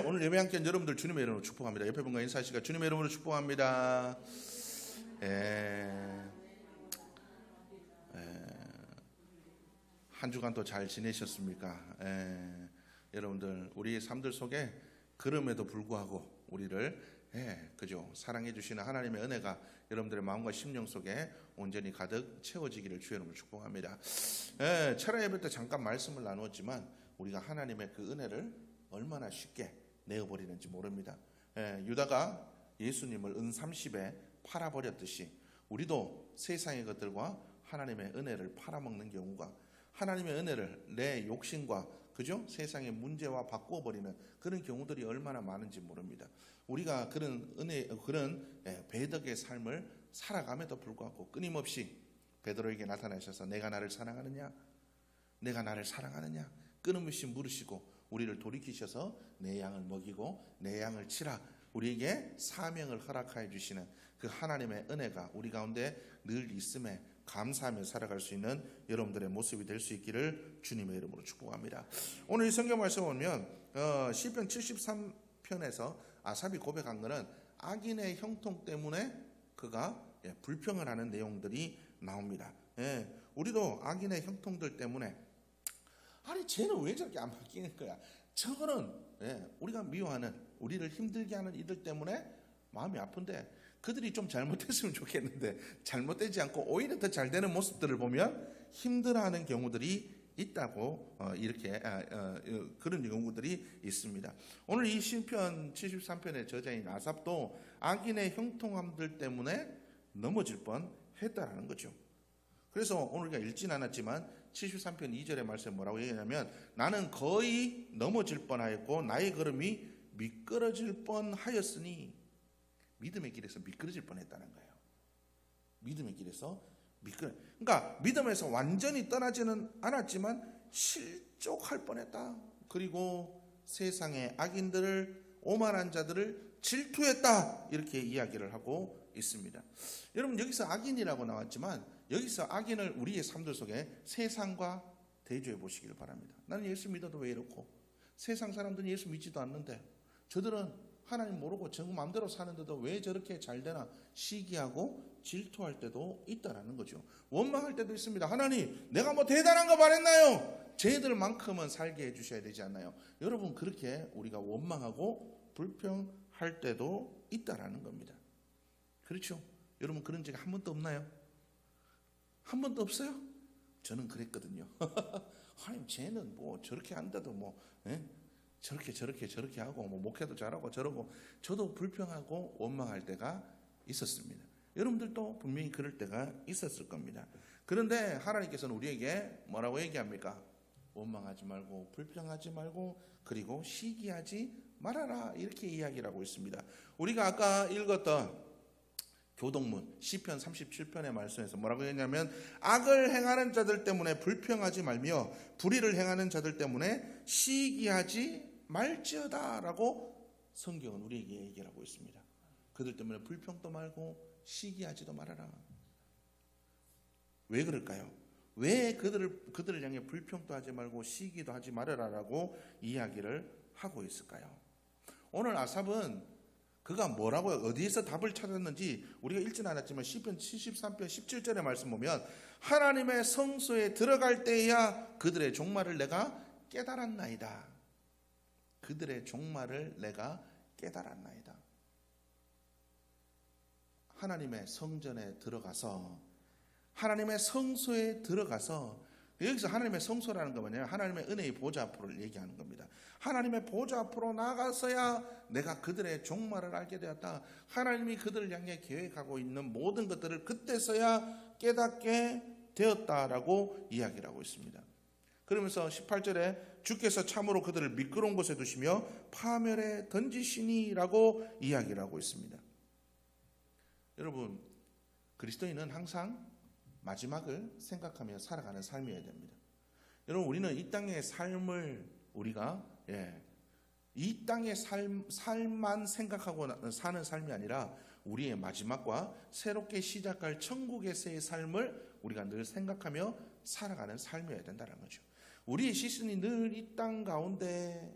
오늘 예배 함께 한 여러분들 주님의 이름으로 축복합니다. 옆에 분과 인사하시고 주님의 이름으로 축복합니다. 한 주간 또 잘 지내셨습니까? 여러분들 우리의 삶들 속에 그럼에도 불구하고 우리를 그죠 사랑해 주시는 하나님의 은혜가 여러분들의 마음과 심령 속에 온전히 가득 채워지기를 주의 이름으로 축복합니다. 철야 예배 때 잠깐 말씀을 나누었지만 우리가 하나님의 그 은혜를 얼마나 쉽게 내어버리는지 모릅니다. 유다가 예수님을 은 30에 팔아버렸듯이 우리도 세상의 것들과 하나님의 은혜를 팔아먹는 경우가, 하나님의 은혜를 내 욕심과 그죠? 세상의 문제와 바꿔버리는 그런 경우들이 얼마나 많은지 모릅니다. 우리가 그런 배덕의 삶을 살아감에도 불구하고 끊임없이 베드로에게 나타나셔서 내가 나를 사랑하느냐? 내가 나를 사랑하느냐? 끊임없이 물으시고 우리를 돌이키셔서 내 양을 먹이고 내 양을 치라, 우리에게 사명을 허락하여 주시는 그 하나님의 은혜가 우리 가운데 늘 있음에 감사하며 살아갈 수 있는 여러분들의 모습이 될 수 있기를 주님의 이름으로 축복합니다. 오늘 이 성경 말씀 보면 시편 73편에서 아삽이 고백한 것은 악인의 형통 때문에 그가 불평을 하는 내용들이 나옵니다. 우리도 악인의 형통들 때문에 아니 쟤는 왜 저렇게 안 바뀌는 거야, 저거는 우리가 미워하는, 우리를 힘들게 하는 이들 때문에 마음이 아픈데 그들이 좀 잘못했으면 좋겠는데 잘못되지 않고 오히려 더 잘 되는 모습들을 보면 힘들어하는 경우들이 있다고 이렇게 그런 경우들이 있습니다. 오늘 이 시편 73편의 저자인 아삽도 악인의 형통함들 때문에 넘어질 뻔했다라는 거죠. 그래서 오늘 우리가 읽진 않았지만 73편 2절의 말씀에 뭐라고 얘기하냐면 나는 거의 넘어질 뻔하였고 나의 걸음이 미끄러질 뻔하였으니, 믿음의 길에서 미끄러질 뻔했다는 거예요. 믿음의 길에서 그러니까 믿음에서 완전히 떠나지는 않았지만 실족할 뻔했다. 그리고 세상의 악인들을, 오만한 자들을 질투했다, 이렇게 이야기를 하고 있습니다. 여러분 여기서 악인이라고 나왔지만 여기서 악인을 우리의 삶들 속에 세상과 대조해 보시길 바랍니다. 나는 예수 믿어도 왜 이렇고, 세상 사람들은 예수 믿지도 않는데 저들은 하나님 모르고 정 마음대로 사는데도 왜 저렇게 잘 되나 시기하고 질투할 때도 있다라는 거죠. 원망할 때도 있습니다. 하나님 내가 뭐 대단한 거 말했나요? 쟤들만큼은 살게 해주셔야 되지 않나요? 여러분 그렇게 우리가 원망하고 불평할 때도 있다라는 겁니다. 그렇죠? 여러분 그런 적이 한 번도 없나요? 한 번도 없어요? 저는 그랬거든요. 하나님 쟤는 뭐 저렇게 한다도 뭐 저렇게 하고 뭐 목회도 잘하고 저러고, 저도 불평하고 원망할 때가 있었습니다. 여러분들도 분명히 그럴 때가 있었을 겁니다. 그런데 하나님께서는 우리에게 뭐라고 얘기합니까? 원망하지 말고 불평하지 말고 그리고 시기하지 말아라, 이렇게 이야기를 하고 있습니다. 우리가 아까 읽었던 교동문 시편 37편의 말씀에서 뭐라고 했냐면 악을 행하는 자들 때문에 불평하지 말며 불의를 행하는 자들 때문에 시기하지 말지어다 라고 성경은 우리에게 얘기를 하고 있습니다. 그들 때문에 불평도 말고 시기하지도 말아라. 왜 그럴까요? 왜 그들을 향해 불평도 하지 말고 시기도 하지 말아라 라고 이야기를 하고 있을까요? 오늘 아삽은 그가 뭐라고 어디에서 답을 찾았는지 우리가 읽지는 않았지만 시편 73편 17절의 말씀 보면 하나님의 성소에 들어갈 때야 그들의 종말을 내가 깨달았나이다. 그들의 종말을 내가 깨달았나이다. 하나님의 성전에 들어가서, 하나님의 성소에 들어가서, 여기서 하나님의 성소라는 거 뭐냐면 하나님의 은혜의 보좌 앞으로 얘기하는 겁니다. 하나님의 보좌 앞으로 나가서야 내가 그들의 종말을 알게 되었다. 하나님이 그들을 향해 계획하고 있는 모든 것들을 그때서야 깨닫게 되었다라고 이야기를 하고 있습니다. 그러면서 18절에 주께서 참으로 그들을 미끄러운 곳에 두시며 파멸에 던지시니라고 이야기를 하고 있습니다. 여러분 그리스도인은 항상 마지막을 생각하며 살아가는 삶이어야 됩니다. 여러분 우리는 이 땅의 삶을 우리가 이 땅의 삶만 생각하고 사는 삶이 아니라 우리의 마지막과 새롭게 시작할 천국에서의 삶을 우리가 늘 생각하며 살아가는 삶이어야 된다는 거죠. 우리의 시선이 늘 이 땅 가운데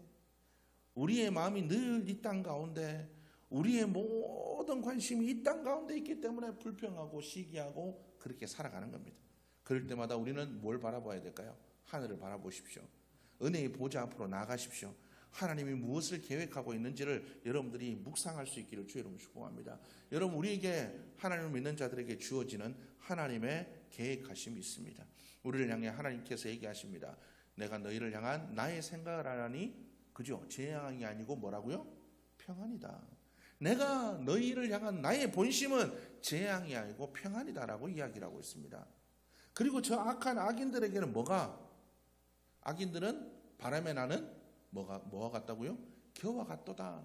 우리의 마음이 늘 이 땅 가운데, 우리의 모든 관심이 이 땅 가운데 있기 때문에 불평하고 시기하고 그렇게 살아가는 겁니다. 그럴 때마다 우리는 뭘 바라봐야 될까요? 하늘을 바라보십시오. 은혜의 보좌 앞으로 나가십시오. 하나님이 무엇을 계획하고 있는지를 여러분들이 묵상할 수 있기를 주의 이름으로 축복합니다. 여러분, 우리에게 하나님을 믿는 자들에게 주어지는 하나님의 계획하심이 있습니다. 우리를 향해 하나님께서 얘기하십니다. 내가 너희를 향한 나의 생각을 하나니 그죠? 재앙이 아니고 뭐라고요? 평안이다. 내가 너희를 향한 나의 본심은 재앙이 아니고 평안이다라고 이야기를 하고 있습니다. 그리고 저 악한 악인들에게는 뭐가? 악인들은 바람에 나는 뭐와 같다고요? 겨와 같도다.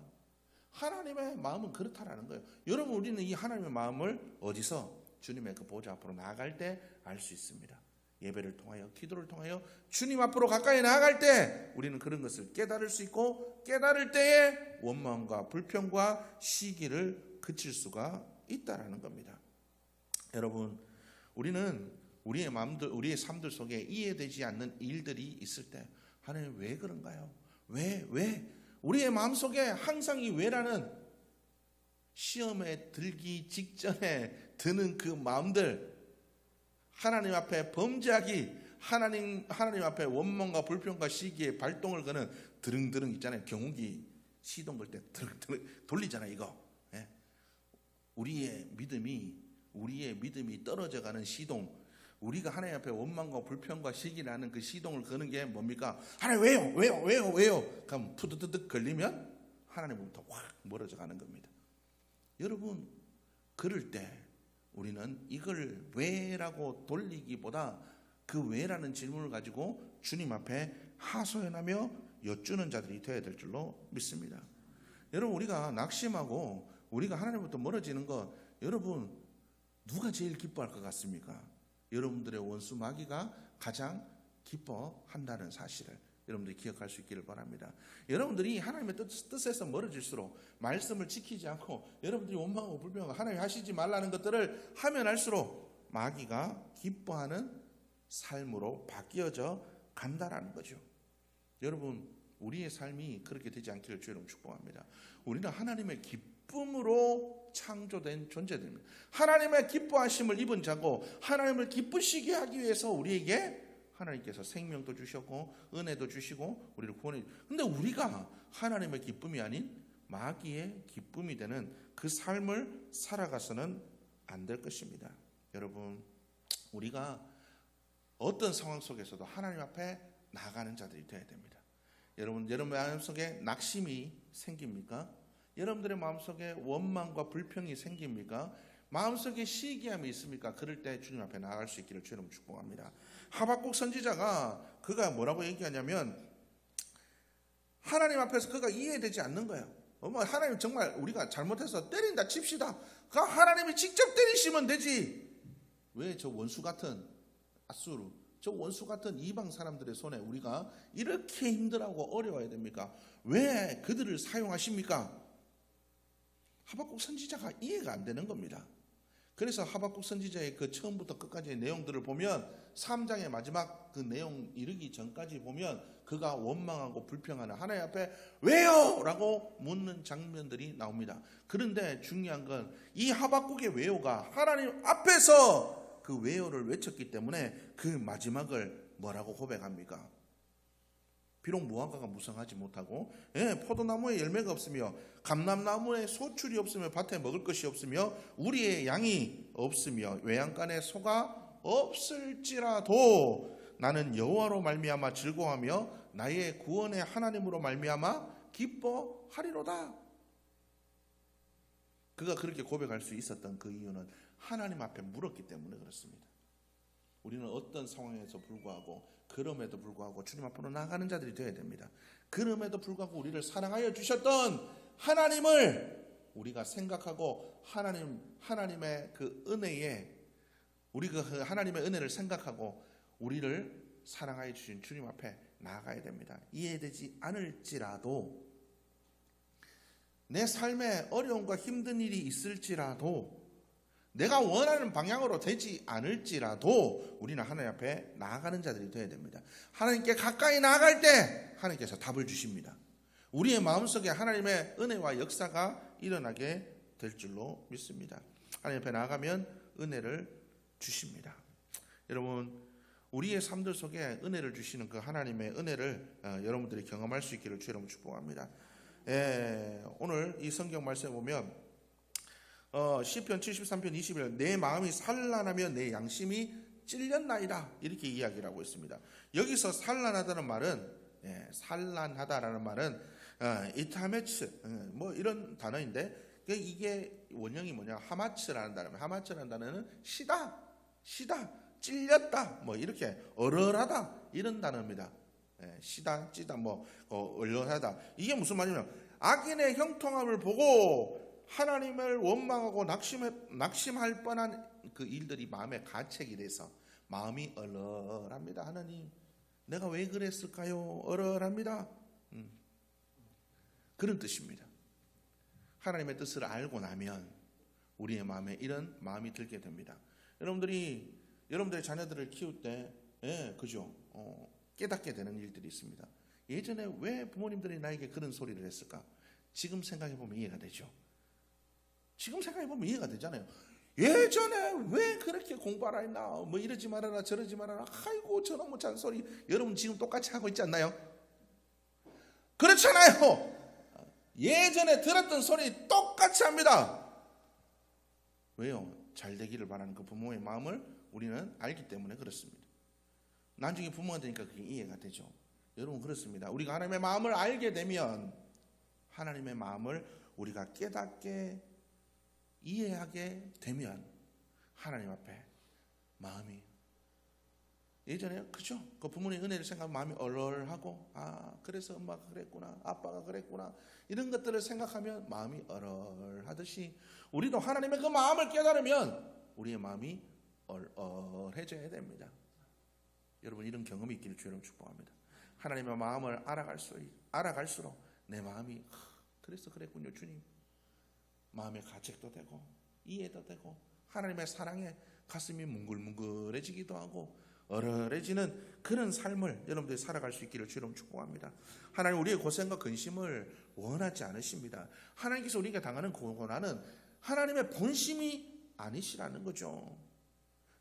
하나님의 마음은 그렇다라는 거예요. 여러분, 우리는 이 하나님의 마음을 어디서? 주님의 그 보좌 앞으로 나아갈 때 알 수 있습니다. 예배를 통하여, 기도를 통하여 주님 앞으로 가까이 나아갈 때 우리는 그런 것을 깨달을 수 있고, 깨달을 때에 원망과 불평과 시기를 그칠 수가 있다라는 겁니다. 여러분, 우리는 우리의 마음들, 우리의 삶들 속에 이해되지 않는 일들이 있을 때 하나님 왜 그런가요? 왜? 우리의 마음속에 항상 이 왜라는 시험에 들기 직전에 드는 그 마음들, 하나님 앞에 범죄하기, 하나님 앞에 원망과 불평과 시기에 발동을 거는 드릉드릉 있잖아요. 경운기 시동 걸 때 드릉드릉 돌리잖아요. 이거. 예. 우리의 믿음이 떨어져가는 시동, 우리가 하나님 앞에 원망과 불평과 시기라는 그 시동을 거는 게 뭡니까? 하나님 왜요? 그럼 푸드드득 걸리면 하나님부터 확 멀어져 가는 겁니다. 여러분, 그럴 때 우리는 이걸 왜라고 돌리기보다 그 왜라는 질문을 가지고 주님 앞에 하소연하며 여쭈는 자들이 되어야 될 줄로 믿습니다. 여러분, 우리가 낙심하고 우리가 하나님부터 멀어지는 것, 여러분 누가 제일 기뻐할 것 같습니까? 여러분들의 원수 마귀가 가장 기뻐한다는 사실을 여러분들이 기억할 수 있기를 바랍니다. 여러분들이 하나님의 뜻에서 멀어질수록, 말씀을 지키지 않고 여러분들이 원망하고 불평하고 하나님 하시지 말라는 것들을 하면 할수록 마귀가 기뻐하는 삶으로 바뀌어져 간다라는 거죠. 여러분, 우리의 삶이 그렇게 되지 않기를 주님 축복합니다. 우리는 하나님의 기쁨으로 창조된 존재들입니다. 하나님의 기뻐하심을 입은 자고, 하나님을 기쁘시게 하기 위해서 우리에게 하나님께서 생명도 주셨고 은혜도 주시고 우리를 구원해 주셨고, 근데 우리가 하나님의 기쁨이 아닌 마귀의 기쁨이 되는 그 삶을 살아가서는 안 될 것입니다. 여러분, 우리가 어떤 상황 속에서도 하나님 앞에 나가는 자들이 되어야 됩니다. 여러분 마음속에 낙심이 생깁니까? 여러분들의 마음속에 원망과 불평이 생깁니까? 마음속에 시기함이 있습니까? 그럴 때 주님 앞에 나아갈 수 있기를 주님 축복합니다. 하박국 선지자가 그가 뭐라고 얘기하냐면, 하나님 앞에서 그가 이해되지 않는 거예요. 하나님 정말 우리가 잘못해서 때린다 칩시다. 그 하나님이 직접 때리시면 되지. 왜 저 원수 같은 아수르, 저 원수 같은 이방 사람들의 손에 우리가 이렇게 힘들어하고 어려워야 됩니까? 왜 그들을 사용하십니까? 하박국 선지자가 이해가 안 되는 겁니다. 그래서 하박국 선지자의 그 처음부터 끝까지의 내용들을 보면 3장의 마지막 그 내용 이르기 전까지 보면 그가 원망하고 불평하는, 하나님 앞에 왜요? 라고 묻는 장면들이 나옵니다. 그런데 중요한 건 이 하박국의 왜요가 하나님 앞에서 그 왜요를 외쳤기 때문에 그 마지막을 뭐라고 고백합니까? 비록 무화과가 무성하지 못하고, 포도나무에 열매가 없으며 감람나무에 소출이 없으며 밭에 먹을 것이 없으며 우리의 양이 없으며 외양간에 소가 없을지라도 나는 여호와로 말미암아 즐거워하며 나의 구원의 하나님으로 말미암아 기뻐하리로다. 그가 그렇게 고백할 수 있었던 그 이유는 하나님 앞에 물었기 때문에 그렇습니다. 우리는 어떤 상황에서 불구하고, 그럼에도 불구하고 주님 앞으로 나아가는 자들이 되어야 됩니다. 그럼에도 불구하고 우리를 사랑하여 주셨던 하나님을 우리가 생각하고, 하나님의 그 은혜에, 우리가 그 하나님의 은혜를 생각하고 우리를 사랑하여 주신 주님 앞에 나아가야 됩니다. 이해되지 않을지라도, 내 삶에 어려움과 힘든 일이 있을지라도, 내가 원하는 방향으로 되지 않을지라도 우리는 하나님 앞에 나아가는 자들이 되어야 됩니다. 하나님께 가까이 나아갈 때 하나님께서 답을 주십니다. 우리의 마음속에 하나님의 은혜와 역사가 일어나게 될 줄로 믿습니다. 하나님 앞에 나아가면 은혜를 주십니다. 여러분, 우리의 삶들 속에 은혜를 주시는 그 하나님의 은혜를 여러분들이 경험할 수 있기를 주의 이름으로 축복합니다. 오늘 이 성경 말씀에 보면 시편 73편 21절 내 마음이 산란하며 내 양심이 찔렸나이다 이렇게 이야기를 하고 있습니다. 여기서 산란하다는 말은 이타메츠 뭐 이런 단어인데 이게 원형이 뭐냐 하마츠라는 단어입니다. 하마츠라는 단어는 시다 찔렸다 뭐 이렇게 얼얼하다 이런 단어입니다. 시다 찌다 뭐 얼얼하다 이게 무슨 말이냐면 악인의 형통함을 보고 하나님을 원망하고 낙심할 뻔한 그 일들이 마음에 가책이 돼서 마음이 얼얼합니다. 하나님 내가 왜 그랬을까요? 얼얼합니다. 그런 뜻입니다. 하나님의 뜻을 알고 나면 우리의 마음에 이런 마음이 들게 됩니다. 여러분들의 자녀들을 키울 때 그죠? 깨닫게 되는 일들이 있습니다. 예전에 왜 부모님들이 나에게 그런 소리를 했을까? 지금 생각해보면 이해가 되죠. 지금 생각해보면 이해가 되잖아요. 예전에 왜 그렇게 공부하라 했나? 뭐 이러지 말아라 저러지 말아라. 아이고 저놈의 잔소리. 여러분 지금 똑같이 하고 있지 않나요? 그렇잖아요. 예전에 들었던 소리 똑같이 합니다. 왜요? 잘 되기를 바라는 그 부모의 마음을 우리는 알기 때문에 그렇습니다. 나중에 부모가 되니까 그게 이해가 되죠. 여러분 그렇습니다. 우리가 하나님의 마음을 알게 되면 하나님의 마음을 우리가 깨닫게 이해하게 되면 하나님 앞에 마음이 예전에 그죠? 그 부모님 은혜를 생각하면 마음이 얼얼하고 그래서 엄마가 그랬구나 아빠가 그랬구나 이런 것들을 생각하면 마음이 얼얼하듯이 우리도 하나님의 그 마음을 깨달으면 우리의 마음이 얼얼해져야 됩니다. 여러분 이런 경험이 있기를 주여 축복합니다. 하나님의 마음을 알아갈수록 내 마음이 그래서 그랬군요 주님. 마음의 가책도 되고 이해도 되고 하나님의 사랑에 가슴이 뭉글뭉글해지기도 하고 얼얼해지는 그런 삶을 여러분들이 살아갈 수 있기를 주여 축복합니다. 하나님 우리의 고생과 근심을 원하지 않으십니다. 하나님께서 우리가 당하는 고난은 하나님의 본심이 아니시라는 거죠.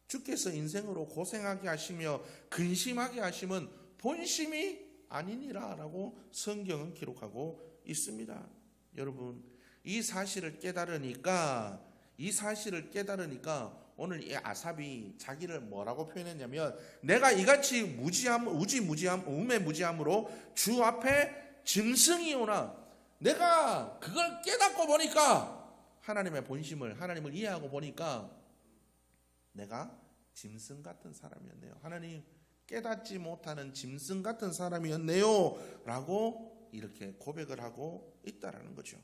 주께서 인생으로 고생하게 하시며 근심하게 하심은 본심이 아니니라 라고 성경은 기록하고 있습니다. 여러분 이 사실을 깨달으니까 오늘 이 아삽이 자기를 뭐라고 표현했냐면 내가 이같이 우매무지함으로 주 앞에 짐승이오나 내가 그걸 깨닫고 보니까 하나님의 본심을 하나님을 이해하고 보니까 내가 짐승 같은 사람이었네요. 하나님 깨닫지 못하는 짐승 같은 사람이었네요 라고 이렇게 고백을 하고 있다라는 거죠.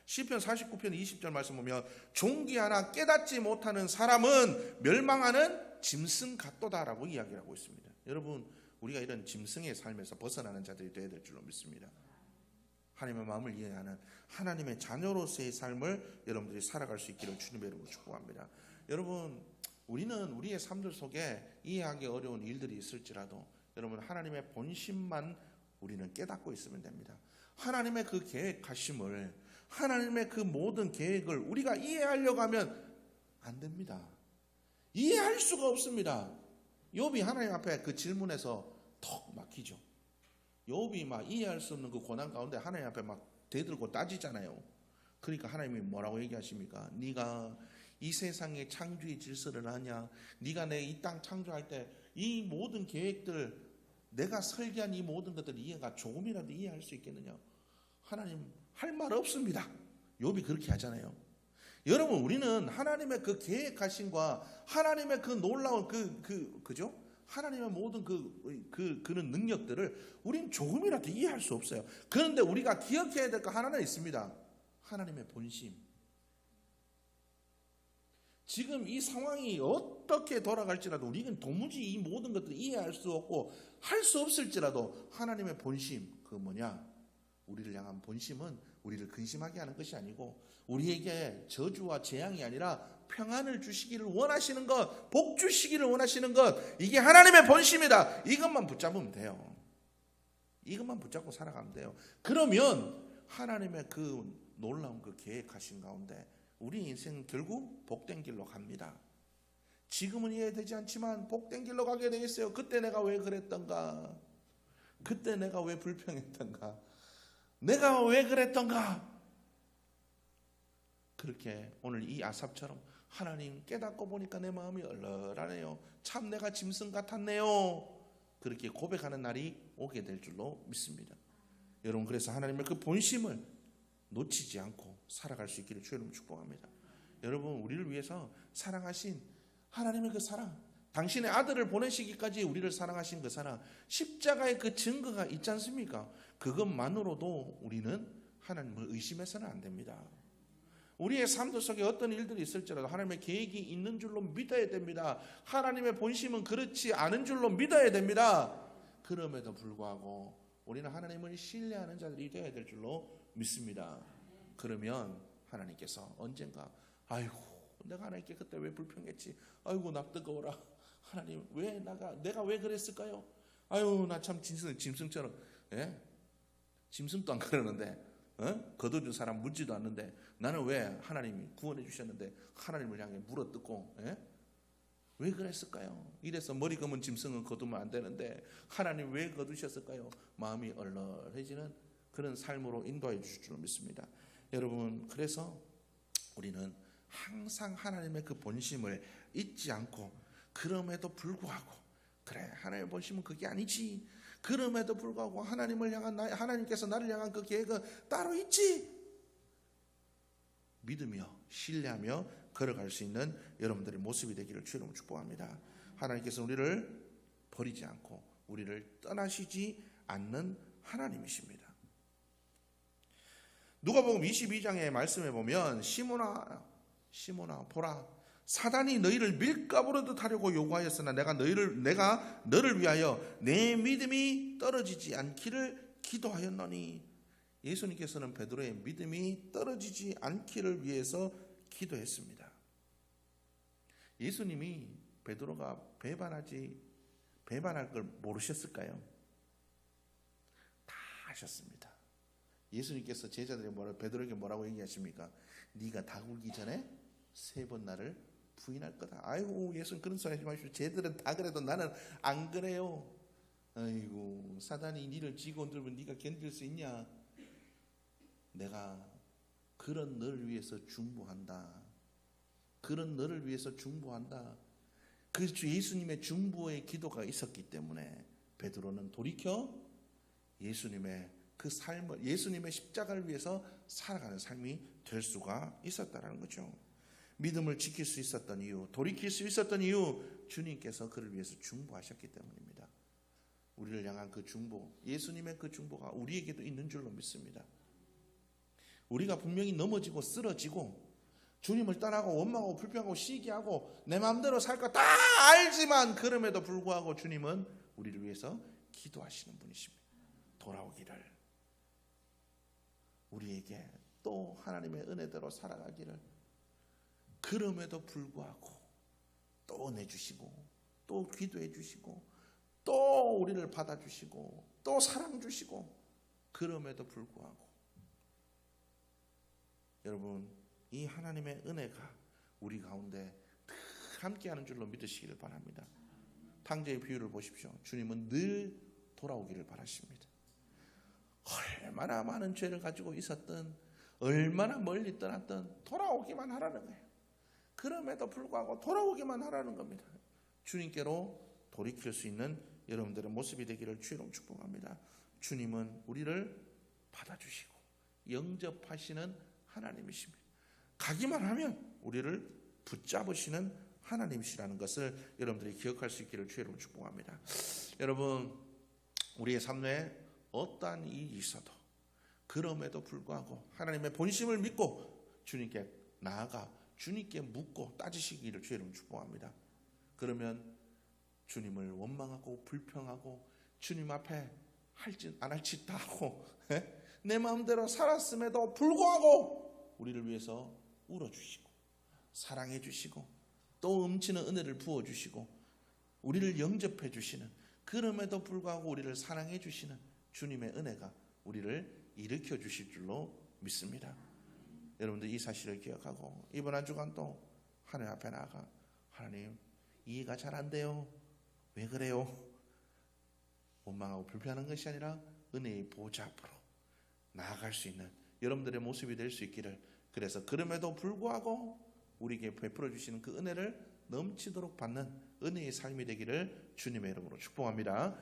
시편 49편 20절 말씀 보면 종기 하나 깨닫지 못하는 사람은 멸망하는 짐승 같도다라고 이야기를 하고 있습니다. 여러분 우리가 이런 짐승의 삶에서 벗어나는 자들이 되어야 될 줄로 믿습니다. 하나님의 마음을 이해하는 하나님의 자녀로서의 삶을 여러분들이 살아갈 수 있기를 주님의 이름으로 축복합니다. 여러분 우리는 우리의 삶들 속에 이해하기 어려운 일들이 있을지라도 여러분 하나님의 본심만 우리는 깨닫고 있으면 됩니다. 하나님의 그 계획하심을 하나님의 그 모든 계획을 우리가 이해하려고 하면 안 됩니다. 이해할 수가 없습니다. 욥이 하나님 앞에 그 질문에서 턱 막히죠. 욥이 막 이해할 수 없는 그 고난 가운데 하나님 앞에 막 대들고 따지잖아요. 그러니까 하나님이 뭐라고 얘기하십니까? 네가 이 세상의 창조의 질서를 아냐? 네가 내 이 땅 창조할 때 이 모든 계획들 내가 설계한 이 모든 것들을 이해가 조금이라도 이해할 수 있겠느냐? 하나님 할 말 없습니다. 욥이 그렇게 하잖아요. 여러분 우리는 하나님의 그 계획하심과 하나님의 그 놀라운 그죠? 하나님의 모든 그런 능력들을 우리는 조금이라도 이해할 수 없어요. 그런데 우리가 기억해야 될 거 하나는 있습니다. 하나님의 본심. 지금 이 상황이 어떻게 돌아갈지라도 우리는 도무지 이 모든 것들을 이해할 수 없고 할 수 없을지라도 하나님의 본심 그 뭐냐? 우리를 향한 본심은 우리를 근심하게 하는 것이 아니고 우리에게 저주와 재앙이 아니라 평안을 주시기를 원하시는 것, 복 주시기를 원하시는 것, 이게 하나님의 본심이다. 이것만 붙잡으면 돼요. 이것만 붙잡고 살아가면 돼요. 그러면 하나님의 그 놀라운 그 계획하신 가운데 우리 인생 결국 복된 길로 갑니다. 지금은 이해되지 않지만 복된 길로 가게 돼 있어요. 그때 내가 왜 그랬던가? 그때 내가 왜 불평했던가? 내가 왜 그랬던가? 그렇게 오늘 이 아삽처럼 하나님 깨닫고 보니까 내 마음이 얼얼하네요. 참 내가 짐승 같았네요. 그렇게 고백하는 날이 오게 될 줄로 믿습니다. 여러분, 그래서 하나님의 그 본심을 놓치지 않고 살아갈 수 있기를 주의 이름으로 축복합니다. 여러분, 우리를 위해서 사랑하신 하나님의 그 사랑, 당신의 아들을 보내시기까지 우리를 사랑하신 그 사랑, 십자가의 그 증거가 있지 않습니까? 그것만으로도 우리는 하나님을 의심해서는 안 됩니다. 우리의 삶들 속에 어떤 일들이 있을지라도 하나님의 계획이 있는 줄로 믿어야 됩니다. 하나님의 본심은 그렇지 않은 줄로 믿어야 됩니다. 그럼에도 불구하고 우리는 하나님을 신뢰하는 자들이 되어야 될 줄로 믿습니다. 그러면 하나님께서 언젠가 아이고 내가 하나님께 그때 왜 불평했지? 아이고 나 뜨거워라. 하나님 왜 내가 왜 그랬을까요? 아유 나 참 짐승처럼 짐승도 안 그러는데 거둬준 사람 묻지도 않는데 나는 왜 하나님이 구원해 주셨는데 하나님을 향해 물어뜯고 왜 그랬을까요? 이래서 머리 검은 짐승은 거두면 안 되는데 하나님 왜 거두셨을까요? 마음이 얼얼해지는 그런 삶으로 인도해 주실 줄 믿습니다. 여러분, 그래서 우리는 항상 하나님의 그 본심을 잊지 않고 그럼에도 불구하고 그래 하나님의 본심은 그게 아니지. 그럼에도 불구하고 하나님을 향한 하나님께서 나를 향한 그 계획은 따로 있지. 믿으며 신뢰하며 걸어갈 수 있는 여러분들의 모습이 되기를 주님으로 축복합니다. 하나님께서 우리를 버리지 않고 우리를 떠나시지 않는 하나님이십니다. 누가복음 22장의 말씀에 보면 시몬아 보라 사단이 너희를 밀가부르듯 하려고 요구하였으나 내가 너를 위하여 내 믿음이 떨어지지 않기를 기도하였노니. 예수님께서는 베드로의 믿음이 떨어지지 않기를 위해서 기도했습니다. 예수님이 베드로가 배반할 걸 모르셨을까요? 다 아셨습니다. 예수님께서 제자들이 베드로에게 뭐라고 얘기하십니까? 네가 다 굴기 전에 3번 나를 부인할 거다. 아이고 예수님 그런 소리 하지 마십시오. 쟤들은 다 그래도 나는 안 그래요. 아이고 사단이 니를 쥐고 흔들면 네가 견딜 수 있냐? 내가 그런 너를 위해서 중보한다. 그런 너를 위해서 중보한다. 그 예수님의 중보의 기도가 있었기 때문에 베드로는 돌이켜 예수님의 그 삶을 예수님의 십자가를 위해서 살아가는 삶이 될 수가 있었다는 거죠. 믿음을 지킬 수 있었던 이유, 돌이킬 수 있었던 이유, 주님께서 그를 위해서 중보하셨기 때문입니다. 우리를 향한 그 중보, 예수님의 그 중보가 우리에게도 있는 줄로 믿습니다. 우리가 분명히 넘어지고 쓰러지고 주님을 떠나고 원망하고 불평하고 시기하고 내 마음대로 살 거 다 알지만 그럼에도 불구하고 주님은 우리를 위해서 기도하시는 분이십니다. 돌아오기를, 우리에게 또 하나님의 은혜대로 살아가기를, 그럼에도 불구하고 또 내주시고 또 기도해 주시고 또 우리를 받아주시고 또 사랑 주시고, 그럼에도 불구하고 여러분 이 하나님의 은혜가 우리 가운데 늘 함께하는 줄로 믿으시기를 바랍니다. 탕자의 비유를 보십시오. 주님은 늘 돌아오기를 바라십니다. 얼마나 많은 죄를 가지고 있었던, 얼마나 멀리 떠났던 돌아오기만 하라는 거예요. 그럼에도 불구하고 돌아오기만 하라는 겁니다. 주님께로 돌이킬 수 있는 여러분들의 모습이 되기를 주의로 축복합니다. 주님은 우리를 받아주시고 영접하시는 하나님이십니다. 가기만 하면 우리를 붙잡으시는 하나님이시라는 것을 여러분들이 기억할 수 있기를 주의로 축복합니다. 여러분, 우리의 삶 내에 어떠한 일이 있어도 그럼에도 불구하고 하나님의 본심을 믿고 주님께 나아가 주님께 묻고 따지시기를 주의로 축복합니다. 그러면 주님을 원망하고 불평하고 주님 앞에 안 할 짓 다 하고 내 마음대로 살았음에도 불구하고 우리를 위해서 울어주시고 사랑해 주시고 또 넘치는 은혜를 부어주시고 우리를 영접해 주시는, 그럼에도 불구하고 우리를 사랑해 주시는 주님의 은혜가 우리를 일으켜 주실 줄로 믿습니다. 여러분들 이 사실을 기억하고 이번 한 주간도 하나님 앞에 나아가 하나님 이해가 잘 안 돼요. 왜 그래요? 원망하고 불편한 것이 아니라 은혜의 보좌 앞으로 나아갈 수 있는 여러분들의 모습이 될 수 있기를, 그래서 그럼에도 불구하고 우리에게 베풀어 주시는 그 은혜를 넘치도록 받는 은혜의 삶이 되기를 주님의 이름으로 축복합니다.